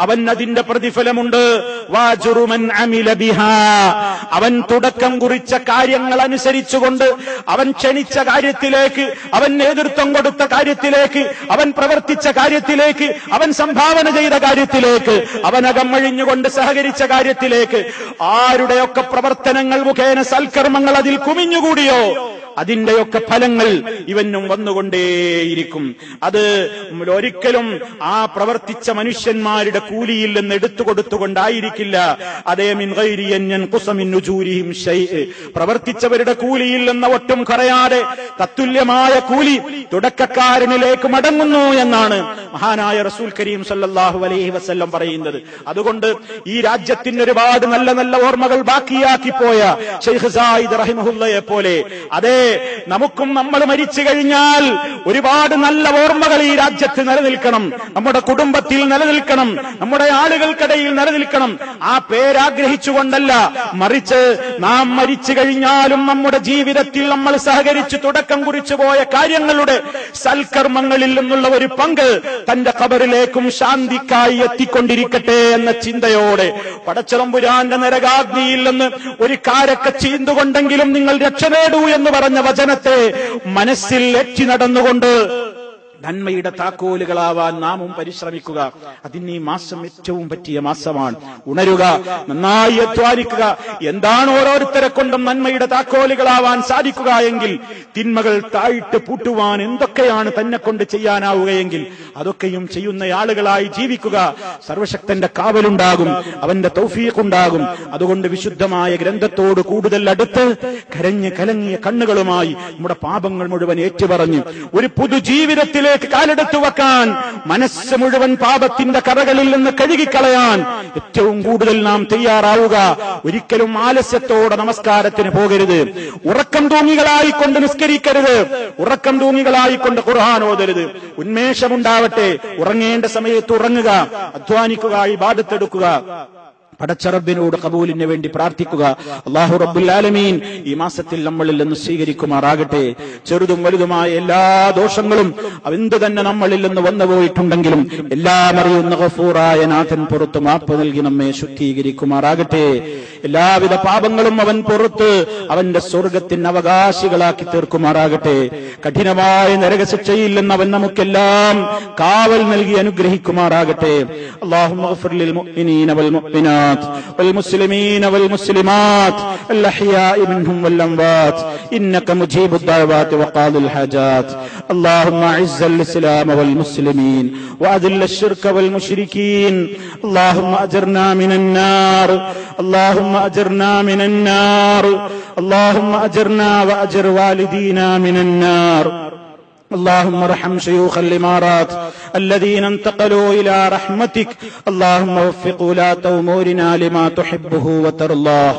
അവൻ അതിന്റെ പ്രതിഫലമുണ്ട്. വഅജ്റു മൻ അമില ബിഹാ, അവൻ തുടക്കം കുറിച്ച കാര്യങ്ങൾ അനുസരിച്ചുകൊണ്ട്, അവൻ ക്ഷണിച്ച കാര്യത്തിലേക്ക്, അവൻ നേതൃത്വം കൊടുത്ത കാര്യത്തിലേക്ക്, അവൻ പ്രവർത്തിച്ച കാര്യത്തിലേക്ക്, അവൻ സംഭാവന ചെയ്ത കാര്യത്തിലേക്ക്, അവനകമഴിഞ്ഞുകൊണ്ട് സഹകരിച്ച കാര്യത്തിലേക്ക്, ആരുടെയൊക്കെ പ്രവർത്തനങ്ങൾ മുഖേന സൽക്കർമ്മങ്ങൾ അതിൽ കുമിഞ്ഞുകൂടിയോ അതിന്റെയൊക്കെ ഫലങ്ങൾ ഇവനും വന്നുകൊണ്ടേയിരിക്കും. അത് ഒരിക്കലും ആ പ്രവർത്തിച്ച മനുഷ്യന്മാരുടെ കൂലിയിൽ നിന്ന് എടുത്തു കൊടുത്തുകൊണ്ടായിരിക്കില്ല. അതേ മിൻ ഗൈരി അൻ യൻഖുസ മിൻ നുജൂരിഹിം ശൈഅ, പ്രവർത്തിച്ചവരുടെ കൂലിയിൽ നിന്ന് ഒട്ടും കുറയാതെ തത്തുല്യമായ കൂലി തുടക്കക്കാരനിലേക്ക് മടങ്ങുന്നു എന്നാണ് മഹാനായ റസൂൽ കരീം സല്ലല്ലാഹു അലൈഹി വസല്ലം പറയുന്നത്. അതുകൊണ്ട് ഈ രാജ്യത്തിന് ഒരുപാട് നല്ല നല്ല ഓർമ്മകൾ ബാക്കിയാക്കി പോയ ഷെയ്ഖ് സായിദ് റഹിമഹുല്ലയെ പോലെ അതേ നമുക്കും നമ്മൾ മരിച്ചു കഴിഞ്ഞാൽ ഒരുപാട് നല്ല ഓർമ്മകൾ ഈ രാജ്യത്ത് നിലനിൽക്കണം, നമ്മുടെ കുടുംബത്തിൽ നിലനിൽക്കണം, നമ്മുടെ ആളുകൾക്കിടയിൽ നിലനിൽക്കണം. ആ പേരാഗ്രഹിച്ചുകൊണ്ടല്ല, മറിച്ച് നാം മരിച്ചു കഴിഞ്ഞാലും നമ്മുടെ ജീവിതത്തിൽ നമ്മൾ സഹകരിച്ച് തുടക്കം കുറിച്ചു പോയ കാര്യങ്ങളുടെ സൽക്കർമ്മങ്ങളിൽ നിന്നുള്ള ഒരു പങ്ക് തന്റെ ഖബറിലേക്കും ശാന്തിക്കായി എത്തിക്കൊണ്ടിരിക്കട്ടെ എന്ന ചിന്തയോടെ പടച്ചതമ്പുരാന്റെ നരകാഗ്നിയിൽ നിന്ന് ഒരു കാരക്ക ചീന്തുകൊണ്ടെങ്കിലും നിങ്ങൾ രക്ഷ നേടൂ എന്ന് പറഞ്ഞ വചനത്തെ മനസ്സിൽ എറ്റി നടന്നുകൊണ്ട് നന്മയുടെ താക്കോലുകളാവാൻ നാമും പരിശ്രമിക്കുക. അതിന് ഈ മാസം ഏറ്റവും പറ്റിയ മാസമാണ്. ഉണരുക, നന്നായി അധ്വാനിക്കുക. എന്താണ് ഓരോരുത്തരെ കൊണ്ടും നന്മയുടെ താക്കോലുകളാവാൻ സാധിക്കുക എങ്കിൽ, തിന്മകൾ താഴിട്ട് പൂട്ടുവാൻ എന്തൊക്കെയാണ് തന്നെ കൊണ്ട് ചെയ്യാനാവുകയെങ്കിൽ അതൊക്കെയും ചെയ്യുന്ന ആളുകളായി ജീവിക്കുക. സർവശക്തന്റെ കാവലുണ്ടാകും, അവന്റെ തൗഫീഖ് ഉണ്ടാകും. അതുകൊണ്ട് വിശുദ്ധമായ ഗ്രന്ഥത്തോട് കൂടുതൽ അടുത്ത് കരഞ്ഞ് കലങ്ങിയ കണ്ണുകളുമായി നമ്മുടെ പാപങ്ങൾ മുഴുവൻ ഏറ്റുപറഞ്ഞ് ഒരു പുതുജീവിതത്തിലെ കാലെടുത്തു വെക്കാൻ, മനസ്സ് മുഴുവൻ പാപത്തിന്റെ കറകളിൽ നിന്ന് കഴുകിക്കളയാൻ ഏറ്റവും കൂടുതൽ നാം തയ്യാറാവുക. ഒരിക്കലും ആലസ്യത്തോടെ നമസ്കാരത്തിന് പോകരുത്. ഉറക്കം തൂങ്ങികളായിക്കൊണ്ട് നിസ്കരിക്കരുത്. ഉറക്കം തൂങ്ങികളായിക്കൊണ്ട് ഖുർആൻ ഓതരുത്. ഉന്മേഷമുണ്ടാവട്ടെ. ഉറങ്ങേണ്ട സമയത്ത് ഉറങ്ങുക, അധ്വാനിക്കുക, ഇബാദത്തെടുക്കുക. പടച്ചറബിനോട് കബൂലിന് വേണ്ടി പ്രാർത്ഥിക്കുക. അല്ലാഹു റബ്ബുൽ ആലമീൻ ഈ മാസത്തിൽ നമ്മളിൽ നിന്ന് സ്വീകരിക്കുമാറാകട്ടെ. ചെറുതും വലുതുമായ എല്ലാ ദോഷങ്ങളും എന്ത് തന്നെ നമ്മളിൽ നിന്ന് വന്നുപോയിട്ടുണ്ടെങ്കിലും എല്ലാം അറിയുന്ന ഗഫൂറായ നാഥൻ പുറത്തു മാപ്പ് നൽകി നമ്മെ ശുദ്ധീകരിക്കുമാറാകട്ടെ. എല്ലാവിധ പാപങ്ങളും അവൻ പുറത്ത് അവന്റെ സ്വർഗത്തിന് അവകാശികളാക്കി തീർക്കുമാറാകട്ടെ. കഠിനമായ നരകശിക്ഷയിൽ നിന്ന് അവൻ നമുക്കെല്ലാം കാവൽ നൽകി അനുഗ്രഹിക്കുമാറാകട്ടെ. അല്ലാഹുമ്മ ഗ്ഫിർ ലിൽ മുഅ്മിനീന വൽ മുഅ്മിനാത്ത് വൽ മുസ്ലിമീന വൽ മുസ്ലിമാത്ത് അൽ അഹ്യാഇ മിൻഹും വൽ അംവാത്ത് ഇന്നക മുജീബുദ് ദഅവാതി വഖാദിൽ ഹാജാത്ത്. അല്ലാഹുമ്മ അഇസ്സൽ ഇസ്ലാമ വൽ മുസ്ലിമീൻ വഅദില്ല الشرك والمشركين. اللهم أجرنا من النار اللهم أجرنا من النار اللهم أجرنا وأجر والدينا من النار. اللهم ارحم شيوخ الإمارات الذين انتقلوا إلى رحمتك. اللهم وفق ولاة أمورنا لما تحبه وترضاه.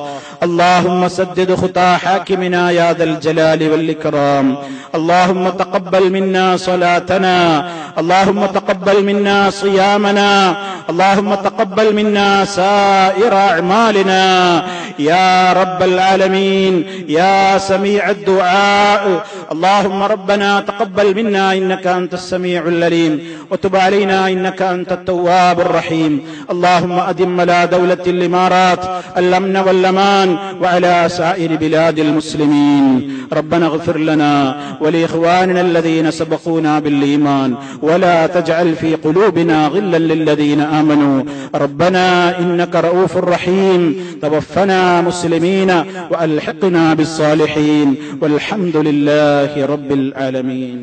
اللهم سدد خطى حاكمنا يا ذا الجلال والإكرام. اللهم تقبل منا صلاتنا اللهم تقبل منا صيامنا اللهم تقبل منا سائر أعمالنا يا رب العالمين يا سميع الدعاء. اللهم ربنا تقبل منا إنك أنت السميع العليم وتب علينا إنك أنت التواب الرحيم. اللهم أدم على دولة الإمارات الأمن والأمان وعلى سائر بلاد المسلمين. ربنا اغفر لنا ولإخواننا الذين سبقونا بالإيمان ولا تجعل في قلوبنا غلا للذين آمنوا. ربنا إنك رؤوف رحيم. توفنا مسلمين وألحقنا بالصالحين والحمد لله رب العالمين.